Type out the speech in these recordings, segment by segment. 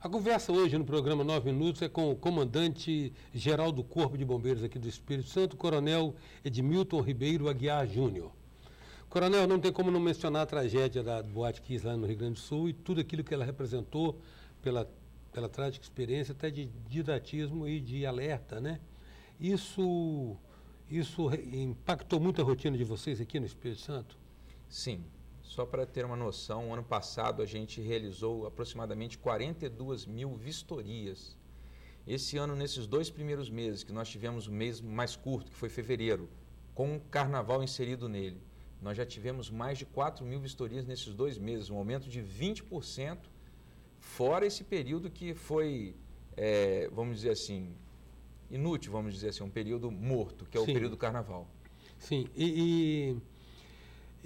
A conversa hoje no programa 9 Minutos é com o comandante-geral do Corpo de Bombeiros aqui do Espírito Santo, Coronel Edmilton Ribeiro Aguiar Júnior. Coronel, não tem como não mencionar a tragédia da Boate Kiss lá no Rio Grande do Sul e tudo aquilo que ela representou pela trágica experiência, até de didatismo e de alerta, né? Isso impactou muito a rotina de vocês aqui no Espírito Santo? Sim. Só para ter uma noção, ano passado a gente realizou aproximadamente 42 mil vistorias. Esse ano, nesses 2 primeiros meses, que nós tivemos o mês mais curto, que foi fevereiro, com o carnaval inserido nele, nós já tivemos mais de 4 mil vistorias nesses 2 meses, um aumento de 20%, fora esse período que foi, vamos dizer assim, inútil, vamos dizer assim, um período morto, que é o período do carnaval. Sim,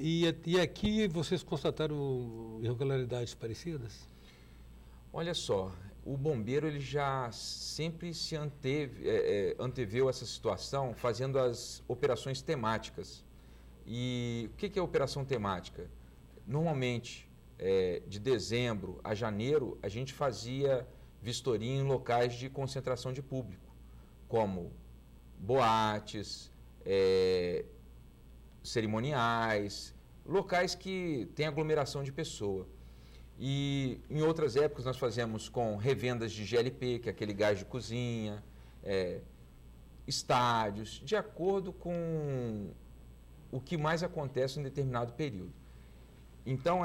E aqui vocês constataram irregularidades parecidas? Olha só, o bombeiro ele já sempre se anteveu essa situação fazendo as operações temáticas. E o que é operação temática? Normalmente, de dezembro a janeiro, a gente fazia vistoria em locais de concentração de público, como boates, cerimoniais, locais que têm aglomeração de pessoa. E em outras épocas nós fazemos com revendas de GLP, que é aquele gás de cozinha, estádios, de acordo com o que mais acontece em determinado período. Então,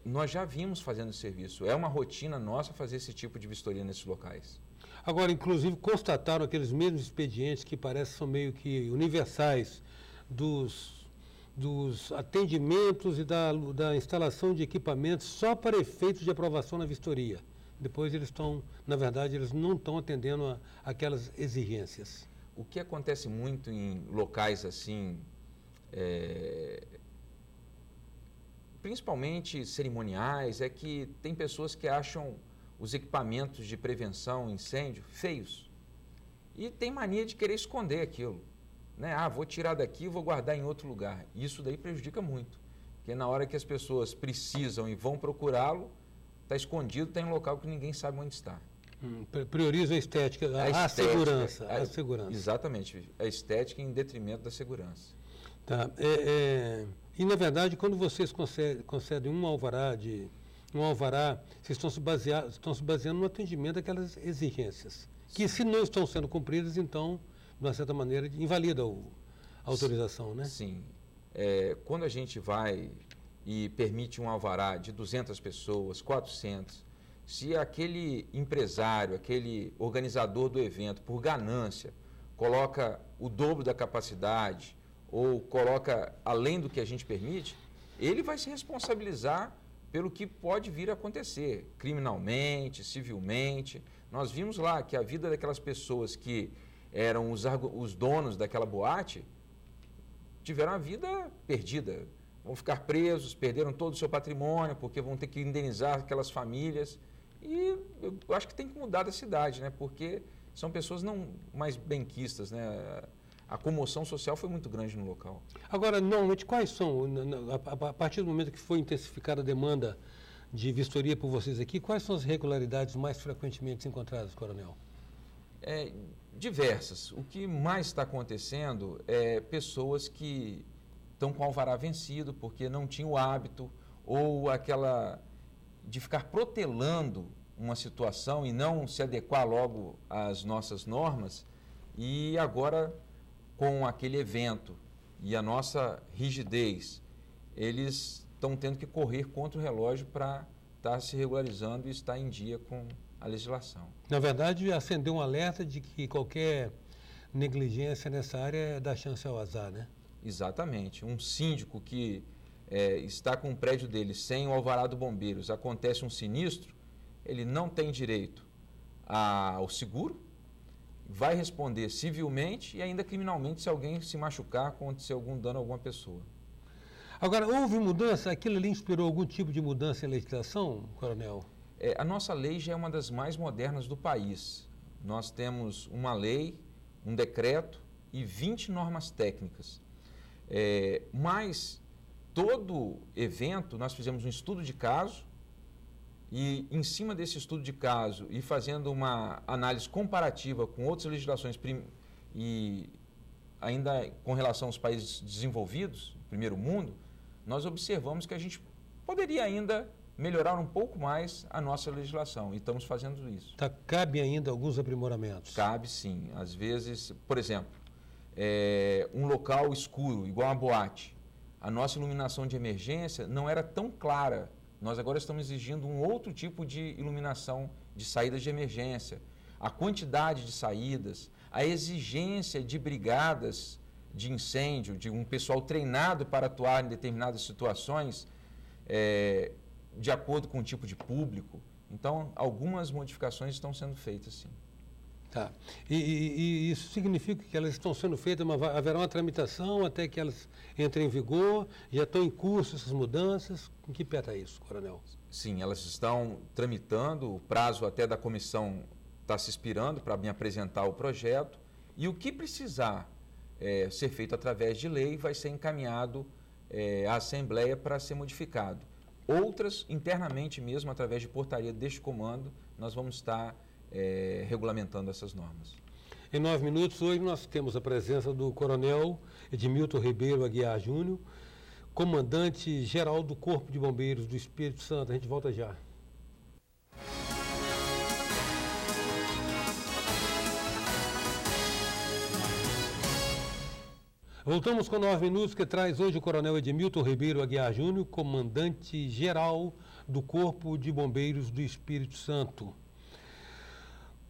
nós já vimos fazendo esse serviço, é uma rotina nossa fazer esse tipo de vistoria nesses locais. Agora, inclusive, constataram aqueles mesmos expedientes que parecem são meio que universais dos atendimentos e da instalação de equipamentos só para efeitos de aprovação na vistoria. Depois eles na verdade, eles não estão atendendo aquelas exigências. O que acontece muito em locais assim, principalmente cerimoniais, é que tem pessoas que acham os equipamentos de prevenção, incêndio, feios. E tem mania de querer esconder aquilo. Vou tirar daqui e vou guardar em outro lugar. Isso daí prejudica muito, porque na hora que as pessoas precisam e vão procurá-lo, está escondido, está em um local que ninguém sabe onde está. Prioriza a estética, a segurança. Exatamente, a estética em detrimento da segurança. Tá. E, na verdade, quando vocês concedem um alvará, vocês estão se baseando no atendimento daquelas exigências, que se não estão sendo cumpridas, então, de uma certa maneira, invalida a autorização, né? Sim. Quando a gente vai e permite um alvará de 200 pessoas, 400, se aquele empresário, aquele organizador do evento, por ganância, coloca o dobro da capacidade ou coloca além do que a gente permite, ele vai se responsabilizar pelo que pode vir a acontecer, criminalmente, civilmente. Nós vimos lá que a vida daquelas pessoas que eram os donos daquela boate, tiveram a vida perdida. Vão ficar presos, perderam todo o seu patrimônio, porque vão ter que indenizar aquelas famílias. E eu acho que tem que mudar da cidade, né? Porque são pessoas não mais benquistas, né? A comoção social foi muito grande no local. Agora, normalmente, quais são, a partir do momento que foi intensificada a demanda de vistoria por vocês aqui, quais são as irregularidades mais frequentemente encontradas, Coronel? Diversas. O que mais está acontecendo é pessoas que estão com alvará vencido porque não tinham o hábito ou aquela de ficar protelando uma situação e não se adequar logo às nossas normas, e agora com aquele evento e a nossa rigidez, eles estão tendo que correr contra o relógio para estar se regularizando e estar em dia com a legislação. Na verdade, acendeu um alerta de que qualquer negligência nessa área dá chance ao azar, né? Exatamente. Um síndico que está com o prédio dele sem o alvará do bombeiros, acontece um sinistro, ele não tem direito ao seguro, vai responder civilmente e ainda criminalmente se alguém se machucar, acontecer algum dano a alguma pessoa. Agora, houve mudança? Aquilo ali inspirou algum tipo de mudança em legislação, Coronel? A nossa lei já é uma das mais modernas do país. Nós temos uma lei, um decreto e 20 normas técnicas. Mas todo evento, nós fizemos um estudo de caso E em cima desse estudo de caso e fazendo uma análise comparativa com outras legislações e ainda com relação aos países desenvolvidos, primeiro mundo, nós observamos que a gente poderia ainda melhorar um pouco mais a nossa legislação, e estamos fazendo isso. Cabe ainda alguns aprimoramentos? Cabe sim. Às vezes, por exemplo, um local escuro, igual uma boate, a nossa iluminação de emergência não era tão clara. Nós agora estamos exigindo um outro tipo de iluminação de saídas de emergência. A quantidade de saídas, a exigência de brigadas de incêndio, de um pessoal treinado para atuar em determinadas situações, de acordo com o tipo de público. Então, algumas modificações estão sendo feitas, sim. Tá. E isso significa que elas estão sendo feitas, mas haverá uma tramitação até que elas entrem em vigor? Já estão em curso essas mudanças? Em que pé está isso, coronel? Sim, elas estão tramitando, o prazo até da comissão está se expirando para me apresentar o projeto, e o que precisar ser feito através de lei vai ser encaminhado à Assembleia para ser modificado. Outras, internamente mesmo, através de portaria deste comando, nós vamos estar regulamentando essas normas. Em 9 minutos, hoje nós temos a presença do coronel Edmilton Ribeiro Aguiar Júnior, comandante-geral do Corpo de Bombeiros do Espírito Santo. A gente volta já. Voltamos com 9 minutos, que traz hoje o coronel Edmilton Ribeiro Aguiar Júnior, comandante-geral do Corpo de Bombeiros do Espírito Santo.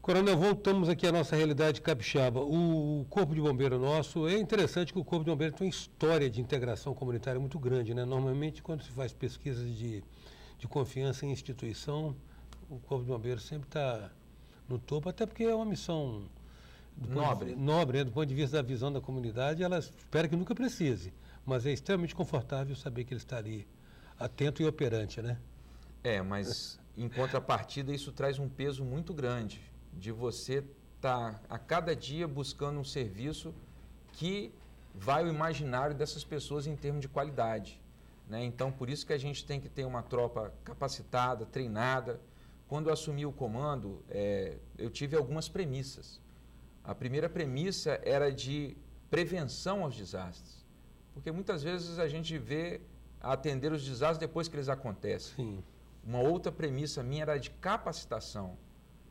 Coronel, voltamos aqui à nossa realidade capixaba. O Corpo de Bombeiro nosso, é interessante que o Corpo de Bombeiro tem uma história de integração comunitária muito grande, né? Normalmente, quando se faz pesquisas de confiança em instituição, o Corpo de Bombeiro sempre está no topo, até porque é uma missão nobre, né? Do ponto de vista da visão da comunidade, ela espera que nunca precise, mas é extremamente confortável saber que ele está ali, atento e operante, né? Mas em contrapartida isso traz um peso muito grande, de você estar a cada dia buscando um serviço que vai ao imaginário dessas pessoas em termos de qualidade, né? Então, por isso que a gente tem que ter uma tropa capacitada, treinada. Quando eu assumi o comando, eu tive algumas premissas. A primeira premissa era de prevenção aos desastres, porque muitas vezes a gente vê atender os desastres depois que eles acontecem. Sim. Uma outra premissa minha era de capacitação.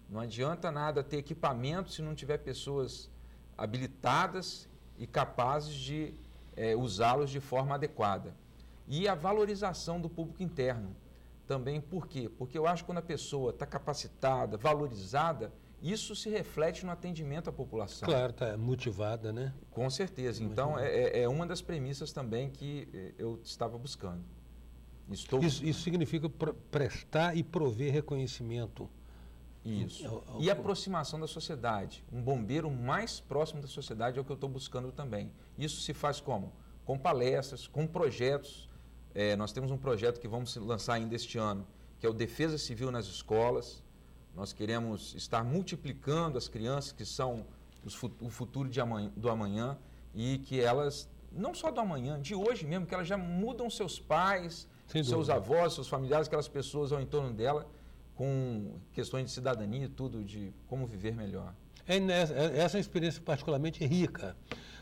Não adianta nada ter equipamento se não tiver pessoas habilitadas e capazes de usá-los de forma adequada. E a valorização do público interno. Também por quê? Porque eu acho que quando a pessoa está capacitada, valorizada, isso se reflete no atendimento à população. Claro, está motivada, né? Com certeza. Então, é uma das premissas também que eu estava buscando. Isso significa prestar e prover reconhecimento. Isso. E aproximação da sociedade. Um bombeiro mais próximo da sociedade é o que eu estou buscando também. Isso se faz como? Com palestras, com projetos. Nós temos um projeto que vamos lançar ainda este ano, que é o Defesa Civil nas escolas. Nós queremos estar multiplicando as crianças que são o futuro do amanhã, e que elas, não só do amanhã, de hoje mesmo, que elas já mudam seus pais, seus avós, seus familiares, aquelas pessoas ao entorno dela, com questões de cidadania e tudo, de como viver melhor. Essa experiência particularmente rica,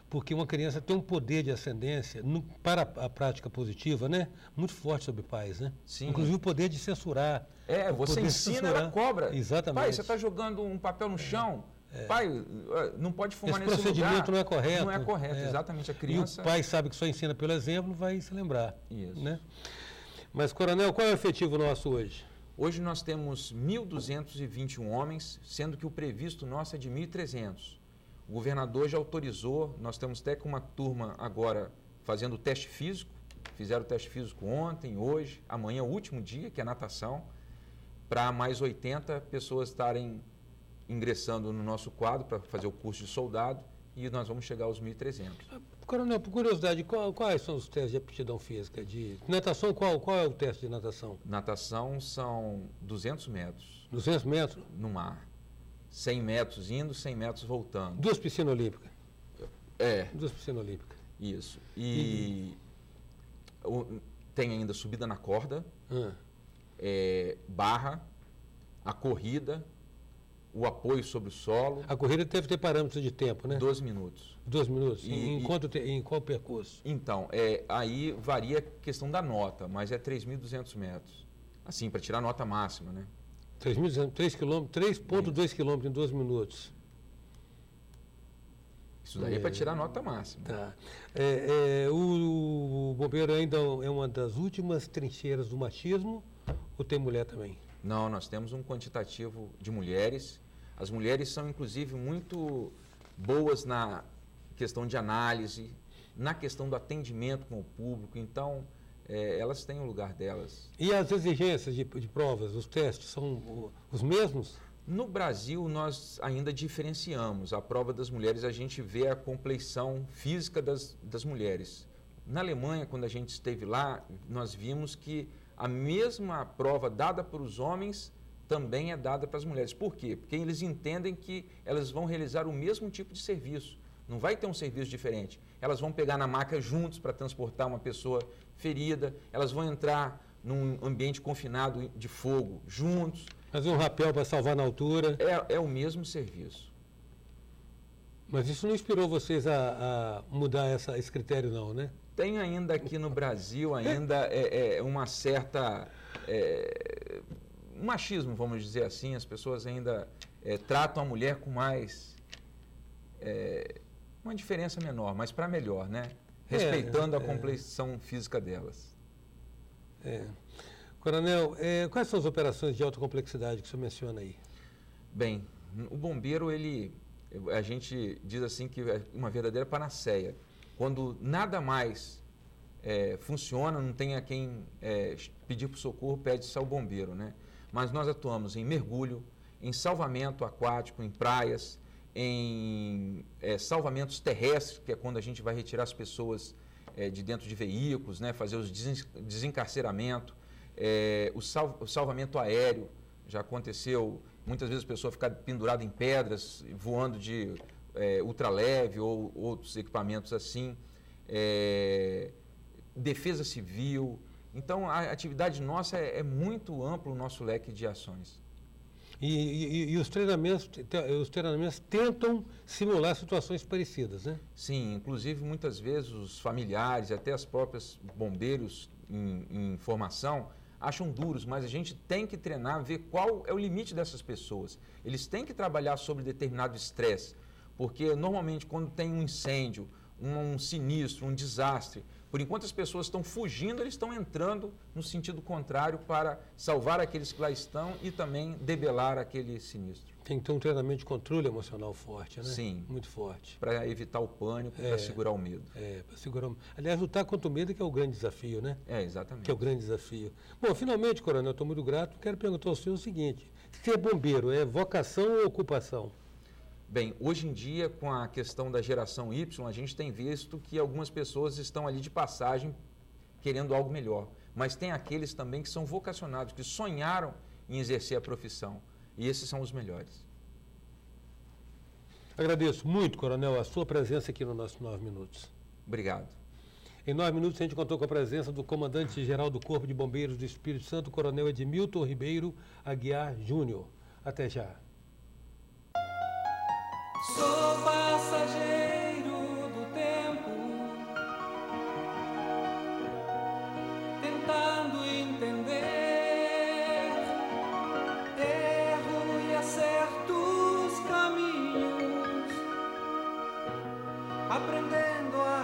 porque uma criança tem um poder de ascendência para a prática positiva, né? Muito forte sobre pais, né? Sim. Inclusive o poder de censurar. Você ensina, ela cobra. Exatamente. Pai, você está jogando um papel no chão. Pai, não pode fumar nesse lugar. Esse procedimento não é correto. Não é correto, exatamente. A criança... E o pai sabe que só ensina pelo exemplo, vai se lembrar. Isso. Né? Mas, coronel, qual é o efetivo nosso hoje? Hoje nós temos 1.221 homens, sendo que o previsto nosso é de 1.300. O governador já autorizou, nós temos até com uma turma agora fazendo o teste físico, fizeram o teste físico ontem, hoje, amanhã, o último dia, que é natação, para mais 80 pessoas estarem ingressando no nosso quadro para fazer o curso de soldado, e nós vamos chegar aos 1.300. Coronel, por curiosidade, quais são os testes de aptidão física? De natação, qual é o teste de natação? Natação são 200 metros. 200 metros? No mar. 100 metros indo, 100 metros voltando. 2 piscinas olímpicas? 2 piscinas olímpicas. Isso. E tem ainda subida na corda. barra, a corrida, o apoio sobre o solo. A corrida deve ter parâmetros de tempo, né? 12 minutos. 12 minutos? Em qual percurso? Então, aí varia a questão da nota, mas é 3.200 metros. Assim, para tirar a nota máxima, né? 3,2 km em 12 minutos. Isso daí é para tirar a nota máxima. Tá. O bombeiro ainda é uma das últimas trincheiras do machismo ou tem mulher também? Não, nós temos um quantitativo de mulheres. As mulheres são, inclusive, muito boas na questão de análise, na questão do atendimento com o público. Então, elas têm o lugar delas. E as exigências de provas, os testes, são os mesmos? No Brasil, nós ainda diferenciamos. A prova das mulheres, a gente vê a compleição física das mulheres. Na Alemanha, quando a gente esteve lá, nós vimos que a mesma prova dada para os homens também é dada para as mulheres. Por quê? Porque eles entendem que elas vão realizar o mesmo tipo de serviço. Não vai ter um serviço diferente. Elas vão pegar na maca juntos para transportar uma pessoa ferida, elas vão entrar num ambiente confinado de fogo juntos. Fazer um rapel para salvar na altura. É o mesmo serviço. Mas isso não inspirou vocês a mudar esse critério, não, né? Tem ainda aqui no Brasil ainda uma certa machismo, vamos dizer assim. As pessoas ainda tratam a mulher com mais uma diferença menor, mas para melhor, né? Respeitando a compleição física delas. Coronel, quais são as operações de alta complexidade que o senhor menciona aí? Bem, o bombeiro, a gente diz assim que é uma verdadeira panaceia. Quando nada mais funciona, não tem a quem pedir por socorro, pede-se ao bombeiro, né? Mas nós atuamos em mergulho, em salvamento aquático, em praias, em salvamentos terrestres, que é quando a gente vai retirar as pessoas de dentro de veículos, né? Fazer os desencarceramento, o salvamento aéreo. Já aconteceu, muitas vezes a pessoa ficar pendurada em pedras, voando de ultraleve ou outros equipamentos assim. Defesa civil. Então, a atividade nossa é muito amplo o nosso leque de ações. E os treinamentos tentam simular situações parecidas, né? Sim, inclusive muitas vezes os familiares, até as próprias bombeiros em formação, acham duros, mas a gente tem que treinar, ver qual é o limite dessas pessoas. Eles têm que trabalhar sobre determinado estresse, porque normalmente quando tem um incêndio, um sinistro, um desastre, por enquanto as pessoas estão fugindo, eles estão entrando no sentido contrário para salvar aqueles que lá estão e também debelar aquele sinistro. Tem que ter um treinamento de controle emocional forte, né? Sim. Muito forte. Para evitar o pânico, para segurar o medo. Para segurar o medo. Aliás, lutar contra o medo que é o grande desafio, né? Exatamente. Que é o grande desafio. Bom, finalmente, Coronel, estou muito grato. Quero perguntar ao senhor o seguinte: ser bombeiro é vocação ou ocupação? Bem, hoje em dia, com a questão da geração Y, a gente tem visto que algumas pessoas estão ali de passagem querendo algo melhor. Mas tem aqueles também que são vocacionados, que sonharam em exercer a profissão. E esses são os melhores. Agradeço muito, Coronel, a sua presença aqui no nosso 9 Minutos. Obrigado. Em 9 minutos, a gente contou com a presença do comandante-geral do Corpo de Bombeiros do Espírito Santo, Coronel Edmilton Ribeiro Aguiar Júnior. Até já. Sou passageiro do tempo, tentando entender erro e acerto os caminhos, aprendendo a